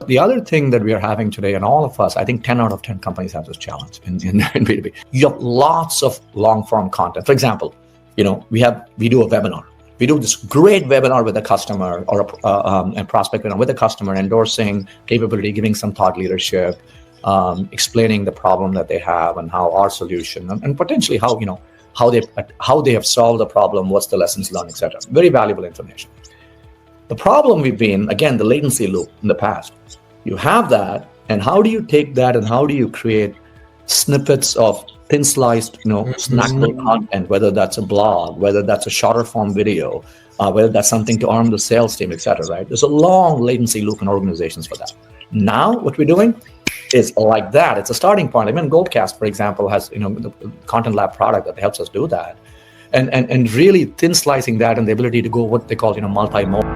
the other thing that we are having today, and all of us, I think 10 out of 10 companies have this challenge in B2B. You have lots of long form content. For example, we do a webinar. We do this great webinar with a customer or a prospect with a customer, endorsing capability, giving some thought leadership, explaining the problem that they have and how our solution and potentially how they have solved the problem, what's the lessons learned, etc. Very valuable information. The problem we've been, again, the latency loop in the past. You have that, and how do you take that and how do you create snippets of thin sliced, snackable content, whether that's a blog, whether that's a shorter form video, whether that's something to arm the sales team, etc. Right? There's a long latency loop in organizations for that. Now, what we're doing is like that. It's a starting point. I mean, Goldcast, for example, has the ContentLab product that helps us do that, and really thin slicing that and the ability to go what they call multi-mode.